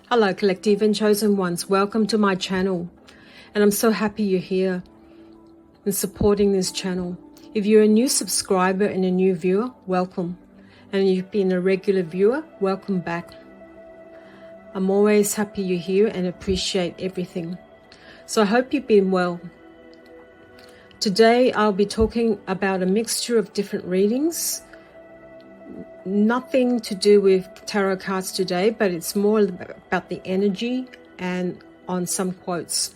Hello, collective and chosen ones. Welcome to my channel. And I'm so happy you're here and supporting this channel. If you're a new subscriber and a new viewer, welcome. And if you've been a regular viewer, welcome back. I'm always happy you're here and appreciate everything. So I hope you've been well. Today I'll be talking about a mixture of different readings. Nothing to do with tarot cards today, but it's more about the energy and on some quotes.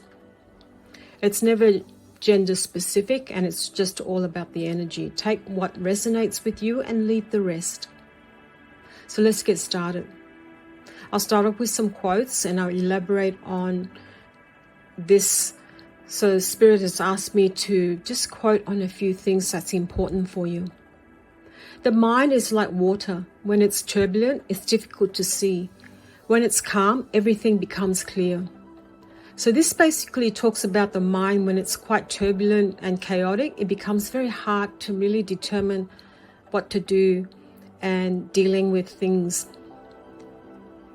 It's never gender specific and it's just all about the energy. Take what resonates with you and leave the rest. So let's get started. I'll start off with some quotes and I'll elaborate on this. So Spirit has asked me to just quote on a few things that's important for you. The mind is like water. When it's turbulent, it's difficult to see. When it's calm, everything becomes clear. So this basically talks about the mind when it's quite turbulent and chaotic. It becomes very hard to really determine what to do and dealing with things.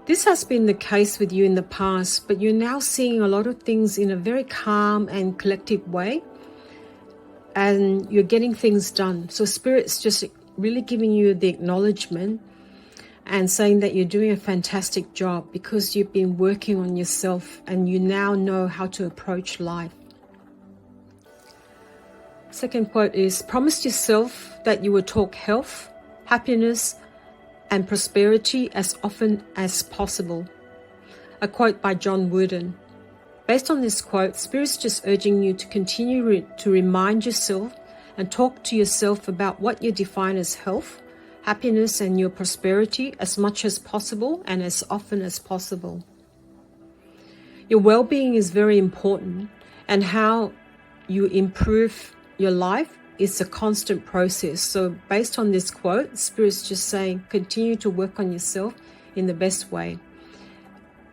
This has been the case with you in the past, but you're now seeing a lot of things in a very calm and collective way, and you're getting things done. So Spirit's just really giving you the acknowledgement and saying that you're doing a fantastic job because you've been working on yourself and you now know how to approach life. Second quote is, promise yourself that you will talk health, happiness, and prosperity as often as possible. A quote by John Wooden. Based on this quote, Spirit's just urging you to continue to remind yourself and talk to yourself about what you define as health, happiness, and your prosperity as much as possible and as often as possible. Your well-being is very important, and how you improve your life is a constant process. So based on this quote, Spirit's just saying continue to work on yourself in the best way.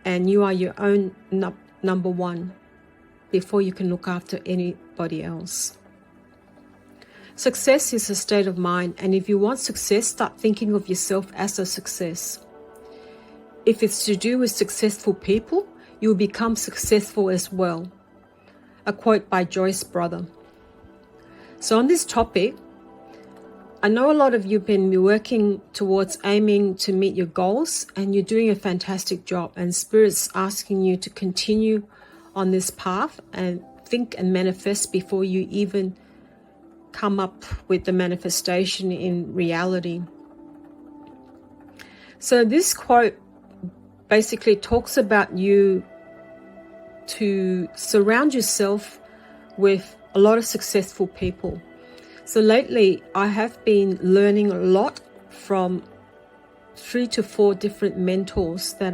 And you are your own number one before you can look after anybody else. Success is a state of mind, and if you want success, start thinking of yourself as a success. If it's to do with successful people, you will become successful as well. A quote by Joyce Brother. So on this topic, I know a lot of you have been working towards aiming to meet your goals, and you're doing a fantastic job, and Spirit's asking you to continue on this path and think and manifest before you even come up with the manifestation in reality. So this quote basically talks about you to surround yourself with a lot of successful people. So lately I have been learning a lot from 3 to 4 different mentors that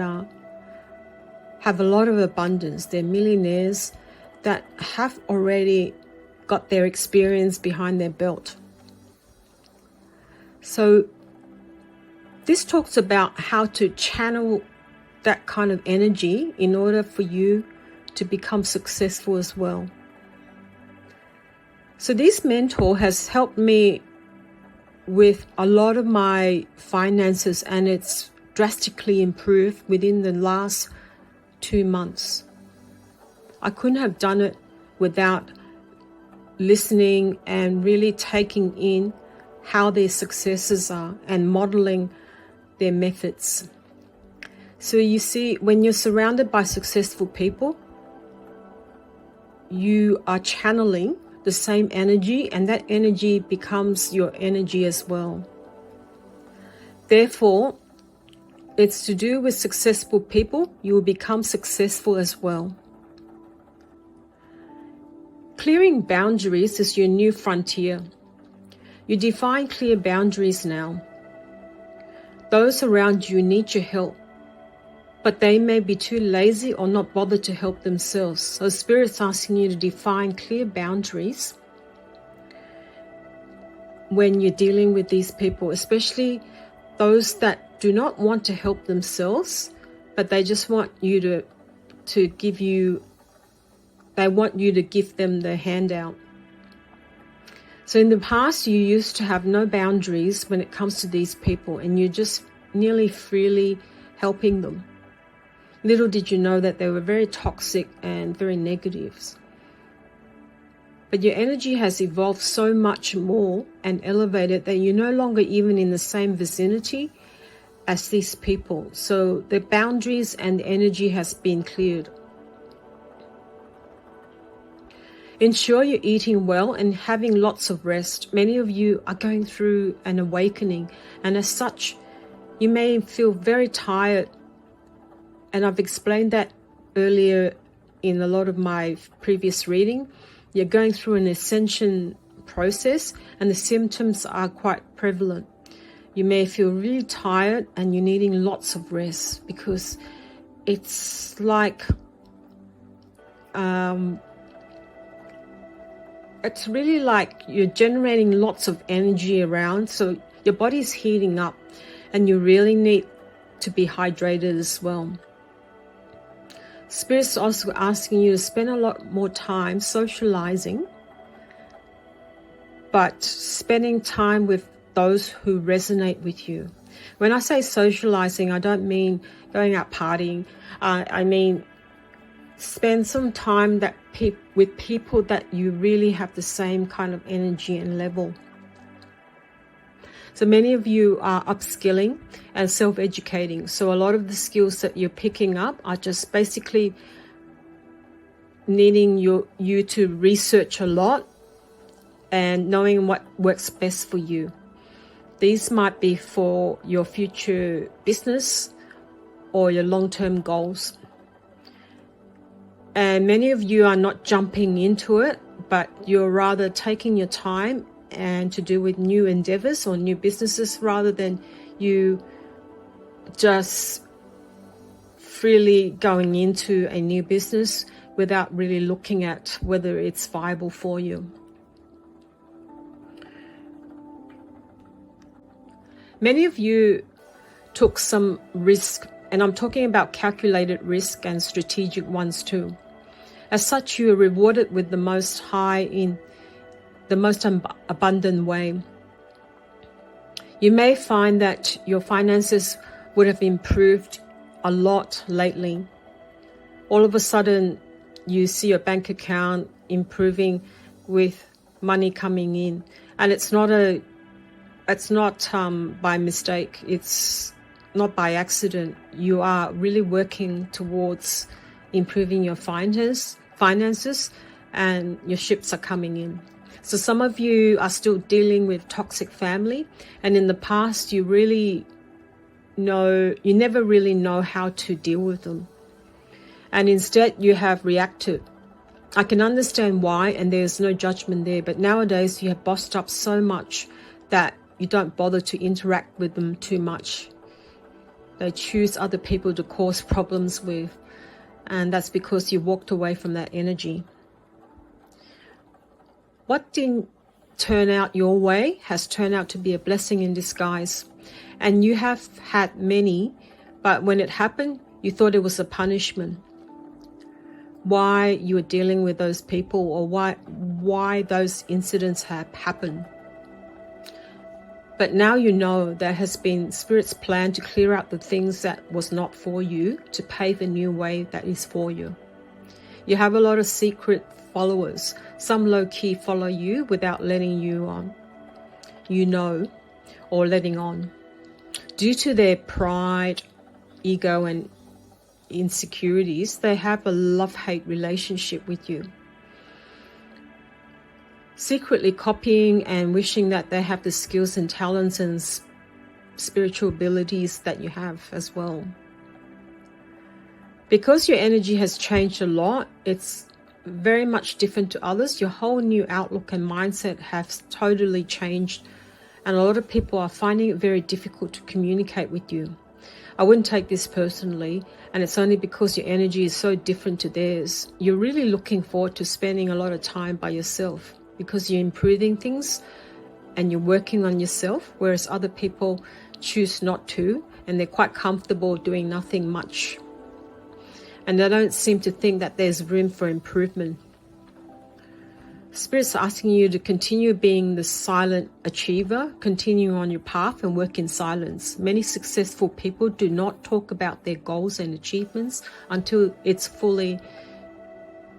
have a lot of abundance. They're millionaires that have already got their experience behind their belt. So this talks about how to channel that kind of energy in order for you to become successful as well. So this mentor has helped me with a lot of my finances, and it's drastically improved within the last 2 months. I couldn't have done it without listening and really taking in how their successes are and modeling their methods. So you see, when you're surrounded by successful people, you are channeling the same energy, and that energy becomes your energy as well. Therefore, it's to do with successful people, you will become successful as well. Clearing boundaries is your new frontier. You define clear boundaries now. Those around you need your help, but they may be too lazy or not bother to help themselves. So Spirit's asking you to define clear boundaries when you're dealing with these people, especially those that do not want to help themselves, but they just want you to give you. They want you to give them the handout. So in the past, you used to have no boundaries when it comes to these people, and you're just nearly freely helping them. Little did you know that they were very toxic and very negative. But your energy has evolved so much more and elevated that you're no longer even in the same vicinity as these people. So the boundaries and the energy has been cleared. Ensure you're eating well and having lots of rest. Many of you are going through an awakening, and as such, you may feel very tired. And I've explained that earlier in a lot of my previous reading. You're going through an ascension process, and the symptoms are quite prevalent. You may feel really tired and you're needing lots of rest, because it's like it's really like you're generating lots of energy around, so your body's heating up and you really need to be hydrated as well. Spirit's also asking you to spend a lot more time socializing, but spending time with those who resonate with you. When I say socializing, I don't mean going out partying. I mean spend some time with people that you really have the same kind of energy and level. So many of you are upskilling and self-educating. So a lot of the skills that you're picking up are just basically needing you to research a lot and knowing what works best for you. These might be for your future business or your long-term goals. And many of you are not jumping into it, but you're rather taking your time and to do with new endeavors or new businesses, rather than you just freely going into a new business without really looking at whether it's viable for you. Many of you took some risk, and I'm talking about calculated risk and strategic ones too. As such, you are rewarded with the most high in the most abundant way. You may find that your finances would have improved a lot lately. All of a sudden, you see your bank account improving with money coming in, and it's not by mistake. It's not by accident. You are really working towards improving your finances, and your ships are coming in. So some of you are still dealing with toxic family, and in the past you never really know how to deal with them, and instead you have reacted. I can understand why, and there's no judgment there, but nowadays you have bossed up so much that you don't bother to interact with them too much. They choose other people to cause problems with, and that's because you walked away from that energy. What didn't turn out your way has turned out to be a blessing in disguise. And you have had many, but when it happened, you thought it was a punishment. Why you were dealing with those people, or why those incidents have happened. But now you know there has been Spirit's plan to clear out the things that was not for you, to pave a new way that is for you. You have a lot of secret followers. Some low-key follow you without letting you know, or letting on. Due to their pride, ego, and insecurities, they have a love-hate relationship with you. Secretly copying and wishing that they have the skills and talents and spiritual abilities that you have as well. Because your energy has changed a lot, it's very much different to others. Your whole new outlook and mindset has totally changed, and a lot of people are finding it very difficult to communicate with you. I wouldn't take this personally, and it's only because your energy is so different to theirs. You're really looking forward to spending a lot of time by yourself, because you're improving things and you're working on yourself, whereas other people choose not to, and they're quite comfortable doing nothing much. And they don't seem to think that there's room for improvement. Spirit's asking you to continue being the silent achiever, continue on your path and work in silence. Many successful people do not talk about their goals and achievements until it's fully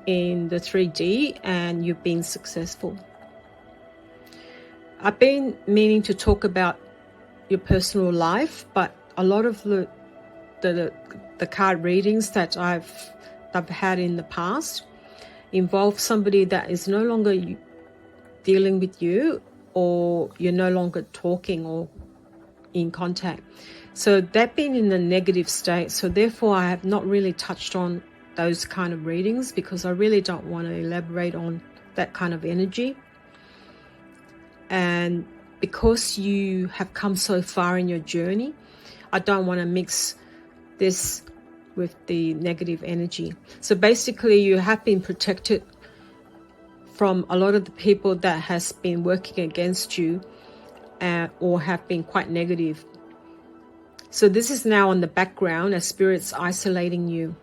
in the 3D and you've been successful. I've been meaning to talk about your personal life, but a lot of the card readings that I've had in the past involve somebody that is no longer dealing with you, or you're no longer talking or in contact. So they've been in a negative state. So therefore I have not really touched on those kind of readings because I really don't want to elaborate on that kind of energy. And because you have come so far in your journey, I don't want to mix this with the negative energy. So basically you have been protected from a lot of the people that has been working against you or have been quite negative. So this is now on the background as Spirit's isolating you,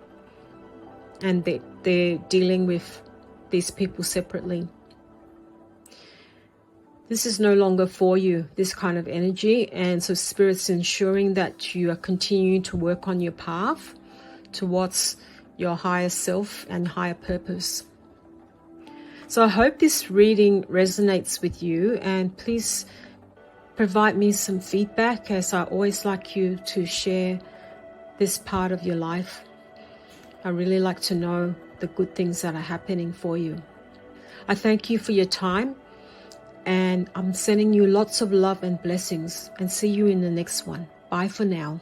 and they're dealing with these people separately. This is no longer for you, this kind of energy, and so Spirit's ensuring that you are continuing to work on your path towards your higher self and higher purpose. So I hope this reading resonates with you, and please provide me some feedback, as I always like you to share this part of your life. I really like to know the good things that are happening for you. I thank you for your time, and I'm sending you lots of love and blessings, and see you in the next one. Bye for now.